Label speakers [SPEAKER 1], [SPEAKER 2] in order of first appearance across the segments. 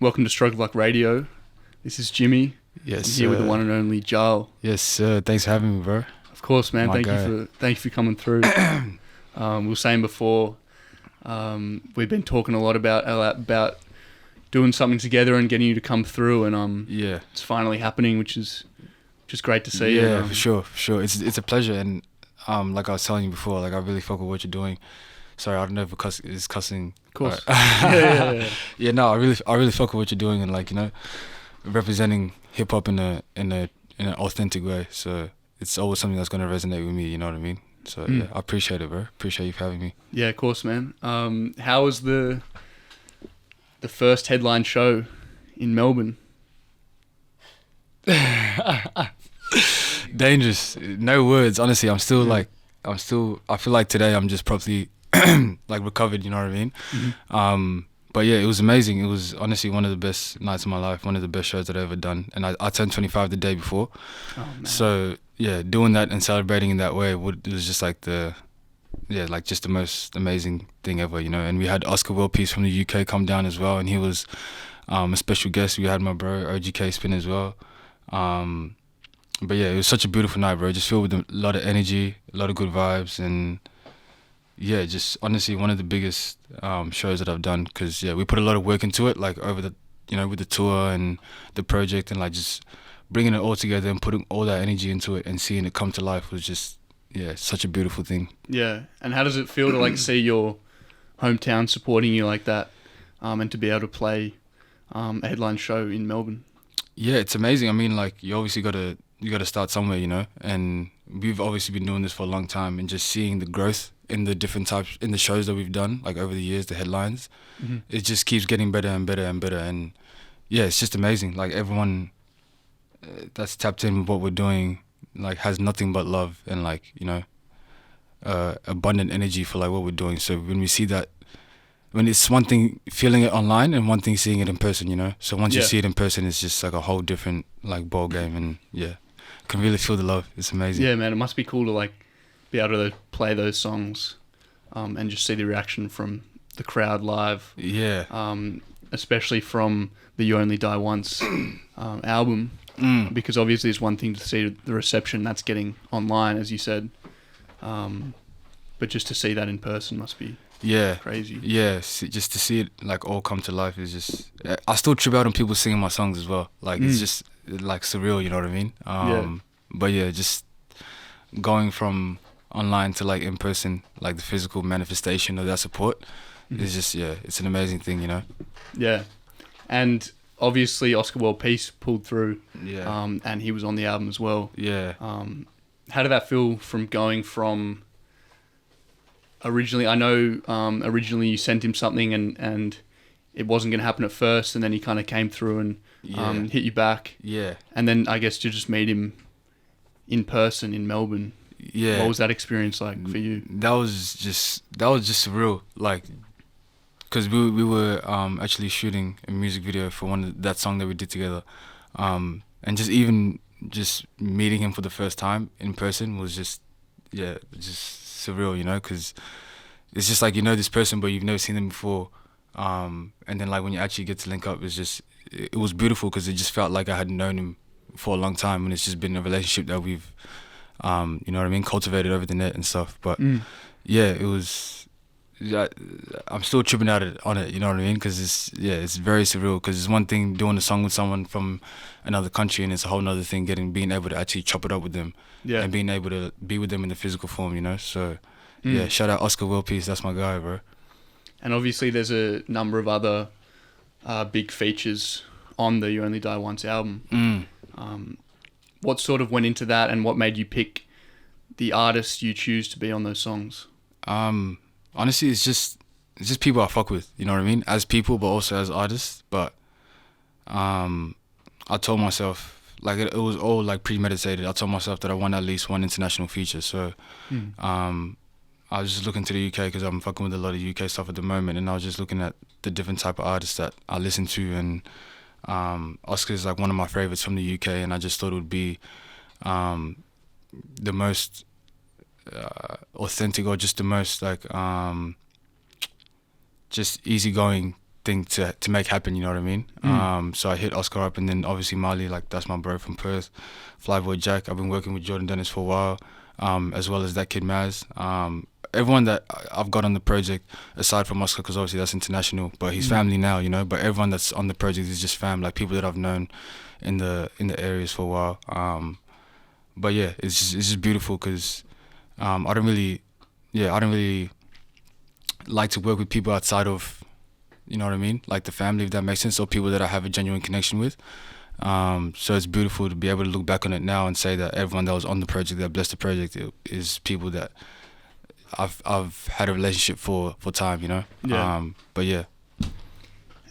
[SPEAKER 1] Welcome to Stroke Luck Radio. This is Jimmy.
[SPEAKER 2] Yes,
[SPEAKER 1] I'm here with the one and only Jaal.
[SPEAKER 2] Yes, sir. Thanks for having me, bro.
[SPEAKER 1] Of course, man.
[SPEAKER 2] My
[SPEAKER 1] Thank you for coming through. We were saying before, we've been talking a lot about doing something together and getting you to come through, and
[SPEAKER 2] Yeah,
[SPEAKER 1] it's finally happening, which is just great to see.
[SPEAKER 2] yeah, for sure. It's a pleasure, and like I was telling you before, like I really fuck with what you're doing. Sorry, I don't know if it's cussing.
[SPEAKER 1] Of course.
[SPEAKER 2] Yeah. Yeah, no, I really fuck with what you're doing, and like, you know, representing hip hop in an authentic way. So it's always something that's gonna resonate with me. You know what I mean? So yeah, I appreciate it, bro. Appreciate you for having me.
[SPEAKER 1] Yeah, of course, man. How was the first headline show in Melbourne?
[SPEAKER 2] Dangerous. No words. Honestly, I feel like today I'm just properly like recovered. You know what I mean?
[SPEAKER 1] Mm-hmm.
[SPEAKER 2] But yeah, it was amazing. It was honestly one of the best nights of my life, one of the best shows that I've ever done. And I turned 25 the day before.
[SPEAKER 1] Oh, man.
[SPEAKER 2] So yeah, doing that and celebrating in that way, it was just like just the most amazing thing ever, you know. And we had Oscar World Peace from the UK come down as well, and he was a special guest. We had my bro OGK spin as well. But yeah, it was such a beautiful night, bro. Just filled with a lot of energy, a lot of good vibes, and yeah, just honestly one of the biggest shows that I've done, because yeah, we put a lot of work into it, like over the, you know, with the tour and the project, and like just bringing it all together and putting all that energy into it and seeing it come to life was just, yeah, such a beautiful thing.
[SPEAKER 1] Yeah, and how does it feel to like see your hometown supporting you like that, and to be able to play a headline show in Melbourne?
[SPEAKER 2] Yeah, it's amazing. I mean, like, you obviously gotta start somewhere, you know, and we've obviously been doing this for a long time, and just seeing the growth in the different types in the shows that we've done, like over the years, the headlines, it just keeps getting better and better and better, and yeah, it's just amazing. Like, everyone that's tapped in with what we're doing, like, has nothing but love and, like, you know, abundant energy for like what we're doing. So when we see that, when it's one thing feeling it online and one thing seeing it in person, you know. So once you see it in person, it's just like a whole different like ball game, and yeah, can really feel the love. It's amazing.
[SPEAKER 1] Yeah, man, it must be cool to like be able to play those songs, and just see the reaction from the crowd live.
[SPEAKER 2] Yeah.
[SPEAKER 1] Especially from the You Only Die Once album, because obviously it's one thing to see the reception that's getting online, as you said, but just to see that in person must be crazy.
[SPEAKER 2] Yeah, just to see it like all come to life is just. I still trip out on people singing my songs as well. Like it's just like surreal, you know what I mean? But yeah, just going from online to like in person, like the physical manifestation of that support is just, yeah, it's an amazing thing, you know?
[SPEAKER 1] Yeah, and obviously Oscar World Peace pulled through, and he was on the album as well.
[SPEAKER 2] Yeah.
[SPEAKER 1] How did that feel from going from originally, I know originally you sent him something and it wasn't going to happen at first, and then he kind of came through and hit you back. Yeah. And then I guess to just meet him in person in Melbourne. Yeah. What was that experience like for you?
[SPEAKER 2] That was just surreal. Like, because we were actually shooting a music video for that song that we did together, and just meeting him for the first time in person was just surreal, you know, because it's just like, you know this person but you've never seen them before, and then like when you actually get to link up, it was beautiful, because it just felt like I had known him for a long time, and it's just been a relationship that we've you know what I mean, cultivated over the net and stuff. But yeah, it was, I'm still tripping out on it, you know what I mean, because it's very surreal, because it's one thing doing a song with someone from another country, and it's a whole nother thing being able to actually chop it up with them, and being able to be with them in the physical form, you know. So yeah, shout out Oscar World Peace, that's my guy, bro.
[SPEAKER 1] And obviously there's a number of other big features on the You Only Die Once album. What sort of went into that, and what made you pick the artists you choose to be on those songs?
[SPEAKER 2] Honestly, it's just people I fuck with, you know what I mean, as people but also as artists. But I told myself, like, it was all like premeditated. I told myself that I want at least one international feature. So I was just looking to the UK, because I'm fucking with a lot of UK stuff at the moment, and I was just looking at the different type of artists that I listen to, and Oscar is like one of my favorites from the UK, and I just thought it would be the most authentic, or just the most like just easygoing thing to make happen. You know what I mean? So I hit Oscar up, and then obviously Marley, like that's my bro from Perth. Flyboy Jack. I've been working with Jordan Dennis for a while, as well as that kid Maz. Everyone that I've got on the project, aside from Oscar, because obviously that's international, but he's family now, you know. But everyone that's on the project is just fam, like people that I've known in the areas for a while. But yeah, it's just beautiful because I don't really like to work with people outside of, you know what I mean, like the family, if that makes sense, or people that I have a genuine connection with. So it's beautiful to be able to look back on it now and say that everyone that was on the project, that blessed the project, is people that I've had a relationship for time, you know.
[SPEAKER 1] Yeah.
[SPEAKER 2] But yeah.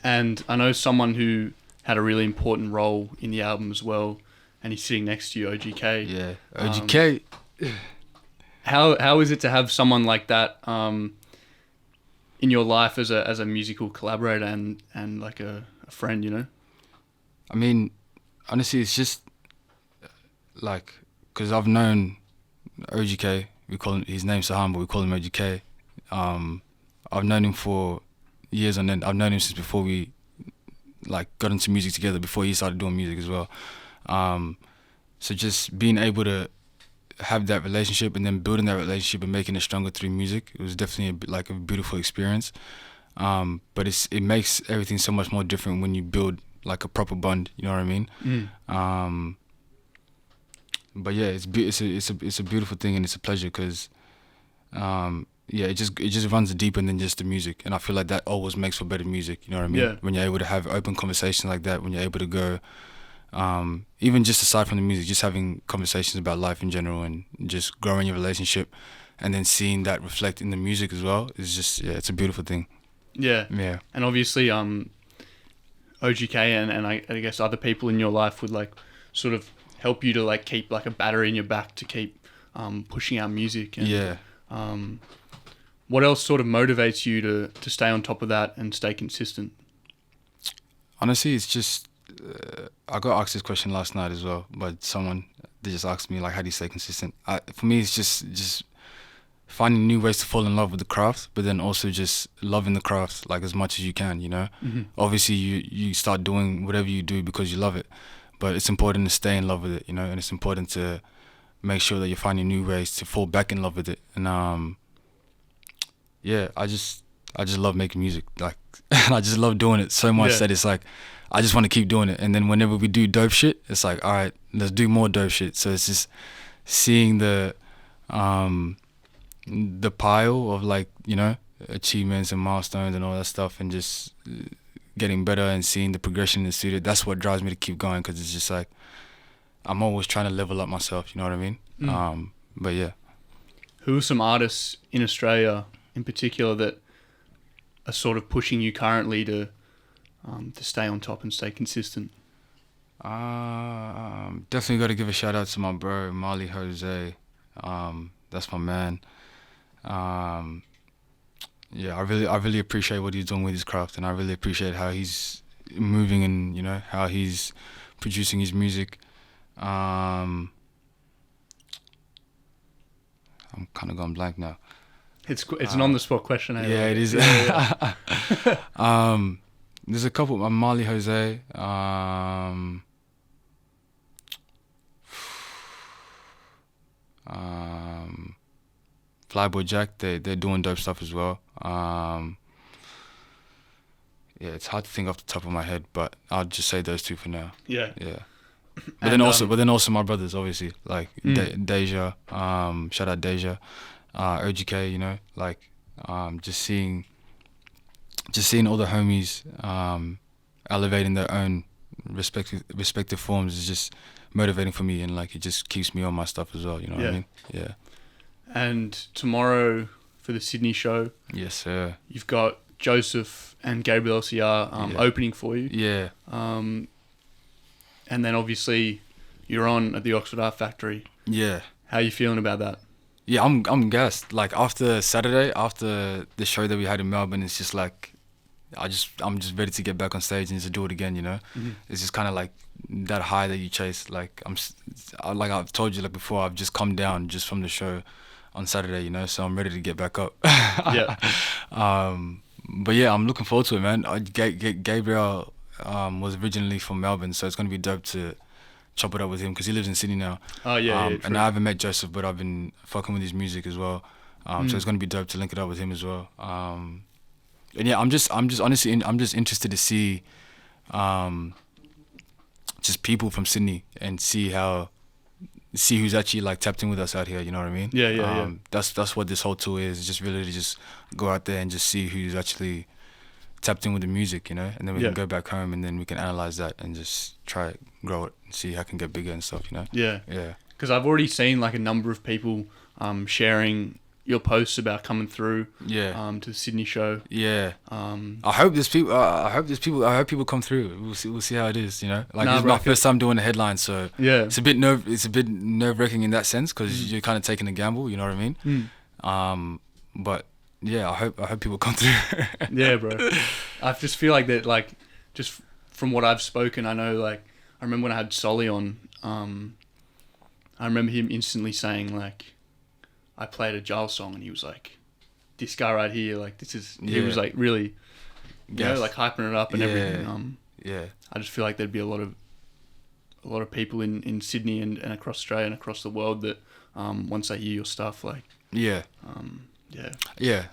[SPEAKER 1] And I know someone who had a really important role in the album as well, and he's sitting next to you, OGK.
[SPEAKER 2] Yeah, OGK.
[SPEAKER 1] How is it to have someone like that in your life as a musical collaborator and like a friend, you know?
[SPEAKER 2] I mean, honestly, it's just like, because I've known OGK. We call him, his name's Saham, but we call him OGK. I've known him for years on end. I've known him since before we like got into music together, before he started doing music as well. So just being able to have that relationship and then building that relationship and making it stronger through music, it was definitely like a beautiful experience. But it makes everything so much more different when you build like a proper bond. You know what I mean? But yeah, it's a beautiful thing, and it's a pleasure because it just runs deeper than just the music, and I feel like that always makes for better music. You know what I mean?
[SPEAKER 1] Yeah.
[SPEAKER 2] When you're able to have open conversations like that, when you're able to go, even just aside from the music, just having conversations about life in general and just growing your relationship, and then seeing that reflect in the music as well, is just it's a beautiful thing.
[SPEAKER 1] Yeah.
[SPEAKER 2] Yeah.
[SPEAKER 1] And obviously, OGK and I guess other people in your life would like sort of help you to like keep like a battery in your back to keep pushing out music. And,
[SPEAKER 2] Yeah.
[SPEAKER 1] What else sort of motivates you to stay on top of that and stay consistent?
[SPEAKER 2] Honestly, it's just I got asked this question last night as well, but they just asked me like, how do you stay consistent? For me, it's just finding new ways to fall in love with the craft, but then also just loving the craft like as much as you can, you know. Obviously you start doing whatever you do because you love it, but it's important to stay in love with it, you know, and it's important to make sure that you're finding new ways to fall back in love with it. And I just love making music, like, and I just love doing it so much that it's like I just want to keep doing it. And then whenever we do dope shit, it's like, all right, let's do more dope shit. So it's just seeing the pile of like, you know, achievements and milestones and all that stuff, and just getting better and seeing the progression in the studio. That's what drives me to keep going, because it's just like I'm always trying to level up myself, you know what I mean? But yeah.
[SPEAKER 1] Who are some artists in Australia in particular that are sort of pushing you currently to stay on top and stay consistent?
[SPEAKER 2] Definitely got to give a shout out to my bro Marley Jose. That's my man. I really appreciate what he's doing with his craft, and I really appreciate how he's moving and, you know, how he's producing his music. I'm kind of going blank now.
[SPEAKER 1] It's an on the spot question.
[SPEAKER 2] Yeah, it is. There's a couple. Marley Jose. Flyboy Jack. They're doing dope stuff as well. It's hard to think off the top of my head, but I'll just say those two for now.
[SPEAKER 1] Yeah.
[SPEAKER 2] But then also my brothers, obviously, like Deja. Shout out Deja. OGK, you know, like just seeing all the homies elevating their own respective forms is just motivating for me, and like it just keeps me on my stuff as well, you know what I mean? Yeah.
[SPEAKER 1] And tomorrow for the Sydney show,
[SPEAKER 2] yes sir,
[SPEAKER 1] you've got Joseph and Gabriel LCR opening for you.
[SPEAKER 2] Yeah.
[SPEAKER 1] And then obviously you're on at the Oxford Art Factory.
[SPEAKER 2] Yeah.
[SPEAKER 1] How are you feeling about that?
[SPEAKER 2] Yeah, I'm gassed. Like after Saturday, after the show that we had in Melbourne, it's just like I'm just ready to get back on stage and to do it again, you know. It's just kind of like that high that you chase. Like like I've told you like before, I've just come down just from the show on Saturday, you know, so I'm ready to get back up.
[SPEAKER 1] Yeah.
[SPEAKER 2] But yeah, I'm looking forward to it, man. Gabriel was originally from Melbourne, so it's gonna be dope to chop it up with him because he lives in Sydney now.
[SPEAKER 1] Oh yeah,
[SPEAKER 2] And I haven't met Joseph, but I've been fucking with his music as well. So it's gonna be dope to link it up with him as well. And yeah, I'm just honestly, I'm just interested to see, just people from Sydney and see who's actually like tapped in with us out here. You know what I mean?
[SPEAKER 1] Yeah.
[SPEAKER 2] That's what this whole tour is. Just really to just go out there and just see who's actually tapped in with the music, you know, and then we can go back home and then we can analyze that and just try it, grow it, and see how it can get bigger and stuff, you know.
[SPEAKER 1] Yeah.
[SPEAKER 2] Yeah.
[SPEAKER 1] Because I've already seen like a number of people sharing your posts about coming through to the Sydney show.
[SPEAKER 2] Yeah. I hope people come through. We'll see how it is, you know. Like this is my first time doing a headline, so it's a bit nerve-wracking in that sense because you're kind of taking a gamble, you know what I mean? But yeah, I hope people come through.
[SPEAKER 1] Yeah, bro. I just feel like that, like, just from what I've spoken, I know, like, I remember when I had Solly on, I remember him instantly saying, like, I played a Jaal song and he was like, this guy right here, like, this is, he was like really, you know, like hyping it up and everything. I just feel like there'd be a lot of people in Sydney and across Australia and across the world that once they hear your stuff, like,
[SPEAKER 2] yeah,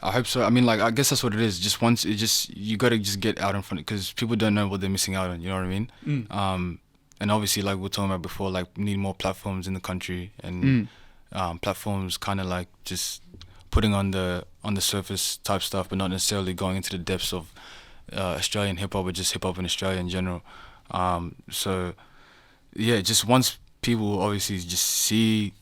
[SPEAKER 2] I hope so. I mean, like, I guess that's what it is. Just once you got to just get out in front because people don't know what they're missing out on. You know what I mean? And obviously, like we were talking about before, like we need more platforms in the country and platforms kind of like just putting on the surface type stuff, but not necessarily going into the depths of Australian hip hop or just hip hop in Australia in general. So yeah, just once people obviously just see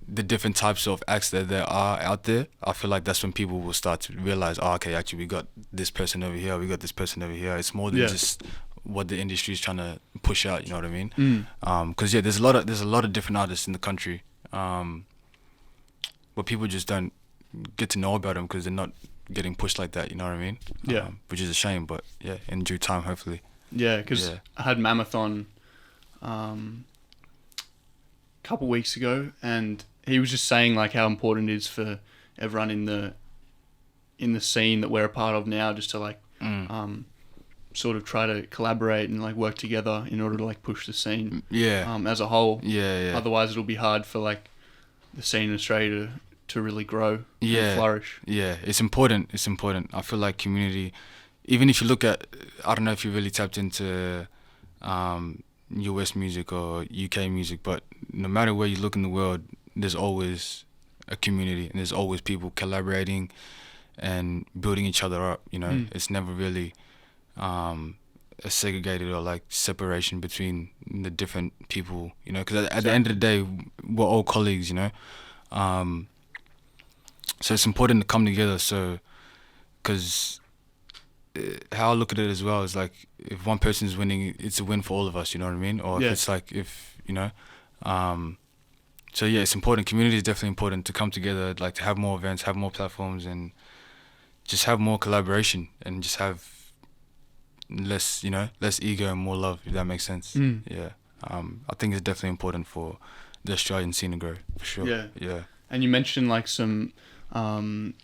[SPEAKER 2] the different types of acts that there are out there, I feel like that's when people will start to realize, oh, okay, actually we got this person over here, we got this person over here. It's more than just what the industry is trying to push out. You know what I mean? Because there's a lot of different artists in the country, but people just don't get to know about them because they're not getting pushed like that. You know what I mean?
[SPEAKER 1] Yeah.
[SPEAKER 2] Which is a shame, but yeah, in due time, hopefully.
[SPEAKER 1] Yeah, because I had Mammoth on a couple weeks ago, and he was just saying like how important it is for everyone in the scene that we're a part of now, just to like sort of try to collaborate and like work together in order to like push the scene as a whole. Otherwise it'll be hard for like the scene in Australia to really grow and flourish.
[SPEAKER 2] It's important. I feel like community, even if you look at, I don't know if you really tapped into US music or UK music, but no matter where you look in the world, there's always a community and there's always people collaborating and building each other up, you know. It's never really a segregated or like separation between the different people, you know, because at the end of the day we're all colleagues, you know. So it's important to come together, so because how I look at it as well is like if one person's winning, it's a win for all of us, you know what I mean? Or if it's like, if you know, so yeah, it's important. Community is definitely important to come together, like to have more events, have more platforms, and just have more collaboration and just have less ego and more love, if that makes sense. Yeah, I think it's definitely important for the Australian scene to grow, for sure. Yeah.
[SPEAKER 1] And you mentioned like some UK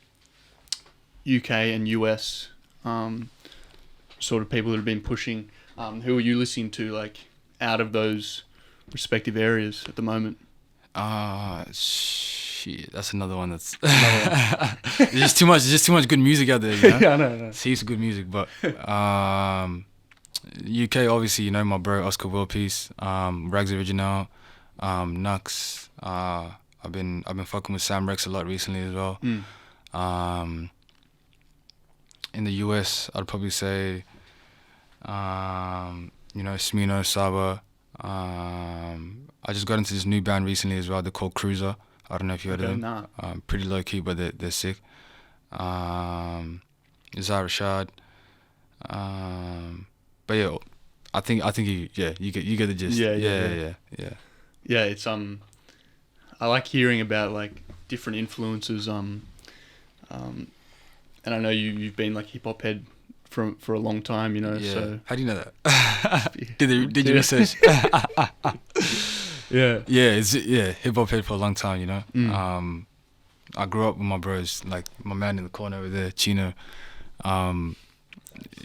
[SPEAKER 1] and US sort of people that have been pushing. Who are you listening to, like, out of those respective areas at the moment?
[SPEAKER 2] Shit, that's another one that's there's just too much good music out there, you know?
[SPEAKER 1] Yeah, I know.
[SPEAKER 2] It's heaps of good music, but UK, obviously, you know, my bro Oscar Worldpeace, Rags Original, Nux. I've been fucking with Sam Rex a lot recently as well. In the US, I'd probably say, you know, Smino, Saba. I just got into this new band recently as well. They're called Cruiser. I don't know if you heard of them.
[SPEAKER 1] Nah.
[SPEAKER 2] Pretty low key, but they're sick. Zara Rashad. But yeah, I think you get the gist. Yeah.
[SPEAKER 1] Yeah, it's I like hearing about like different influences. And I know you've been like hip hop head for a long time, you know.
[SPEAKER 2] Yeah.
[SPEAKER 1] So
[SPEAKER 2] how do you know that? Did you research? It's hip hop head for a long time, you know. I grew up with my bros, like my man in the corner over there, Chino. Um,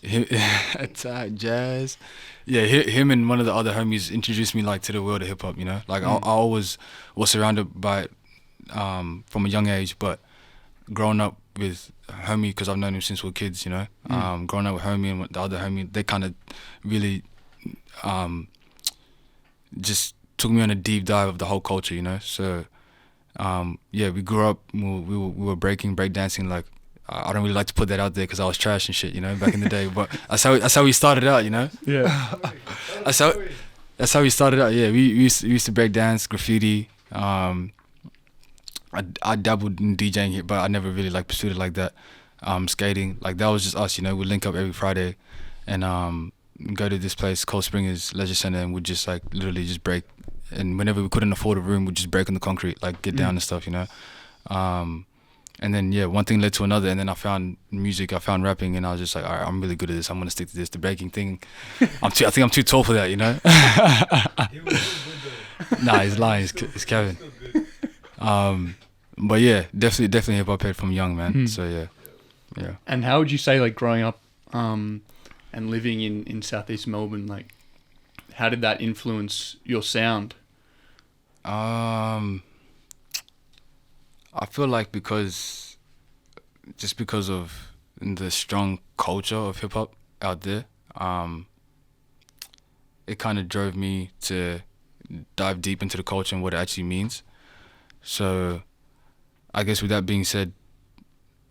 [SPEAKER 2] Attack Jazz. Yeah, him and one of the other homies introduced me like to the world of hip hop. You know, like I always was surrounded by it from a young age, but growing up with homie, because I've known him since we were kids. You know, growing up with homie and with the other homie, they kind of really just took me on a deep dive of the whole culture. You know, so yeah, we grew up. We were break dancing like. I don't really like to put that out there because I was trash and shit, you know, back in the day. But that's how we started out, you know.
[SPEAKER 1] Yeah.
[SPEAKER 2] that's how we started out. Yeah, we used to break dance, graffiti. I dabbled in DJing, but I never really like pursued it like that. Skating, like that was just us, you know. We'd link up every Friday, and go to this place, Cold Springers Leisure Centre, and we'd just like literally just break. And whenever we couldn't afford a room, we'd just break on the concrete, like get down and stuff, you know. And then yeah, one thing led to another, and then I found music, I found rapping, and I was just like, all right, I'm really good at this. I'm gonna stick to this. The breaking thing, I think I'm too tall for that, you know. Nah, he's lying. It's Kevin. But yeah, definitely hip hop head from young, man. So yeah.
[SPEAKER 1] And how would you say, like, growing up and living in Southeast Melbourne, like, how did that influence your sound?
[SPEAKER 2] I feel like because of the strong culture of hip hop out there, it kind of drove me to dive deep into the culture and what it actually means. So I guess with that being said,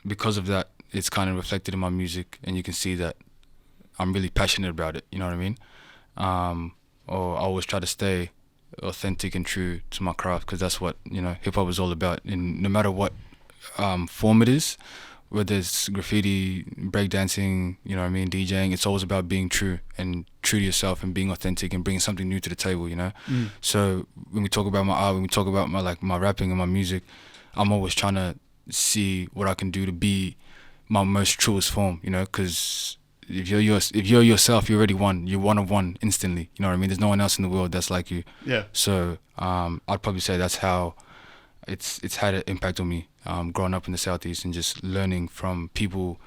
[SPEAKER 2] because of that, it's kind of reflected in my music, and you can see that I'm really passionate about it, you know what I mean? Or I always try to stay authentic and true to my craft, because that's what, you know, hip hop is all about. And no matter what form it is, whether it's graffiti, breakdancing, you know what I mean, DJing, it's always about being true to yourself and being authentic and bringing something new to the table, you know. So when we talk about my art, when we talk about my rapping and my music, I'm always trying to see what I can do to be my most truest form, you know, because if you're yourself, you're already one. You're one of one instantly. You know what I mean? There's no one else in the world that's like you.
[SPEAKER 1] Yeah.
[SPEAKER 2] So I'd probably say that's how it's had an impact on me. Growing up in the Southeast and just learning from people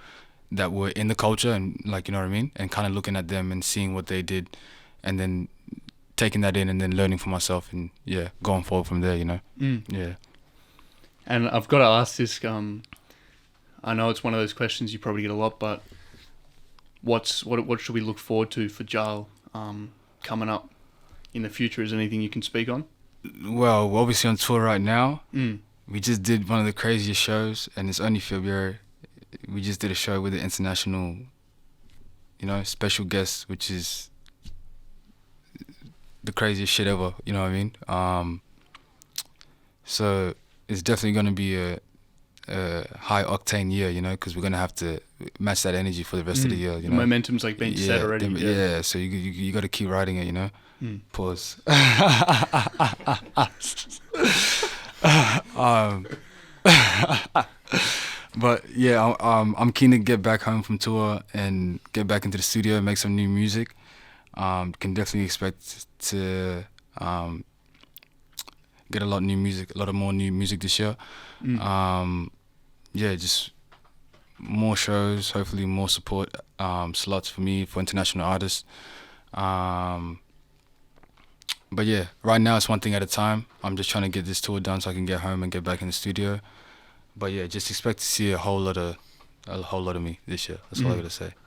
[SPEAKER 2] that were in the culture and, like, you know what I mean, and kind of looking at them and seeing what they did, and then taking that in and then learning for myself, and yeah, going forward from there. You know. Yeah.
[SPEAKER 1] And I've got to ask this. I know it's one of those questions you probably get a lot, but what should we look forward to for Jaal coming up in the future? Is there anything you can speak on?
[SPEAKER 2] Well, we're obviously on tour right now. We just did one of the craziest shows, and it's only February. We just did a show with the international, you know, special guest, which is the craziest shit ever. You know what I mean? So it's definitely gonna be a high octane year, you know, because we're gonna have to match that energy for the rest of the year. You know,
[SPEAKER 1] the momentum's like being set already.
[SPEAKER 2] Yeah, so you got to keep riding it, you know. Pause. But yeah, I'm keen to get back home from tour and get back into the studio and make some new music. Can definitely expect to get a lot of more new music this year. Yeah, just more shows, hopefully more support slots for me, for international artists. But yeah, right now it's one thing at a time. I'm just trying to get this tour done so I can get home and get back in the studio. But yeah, just expect to see a whole lot of me this year. That's all I gotta say.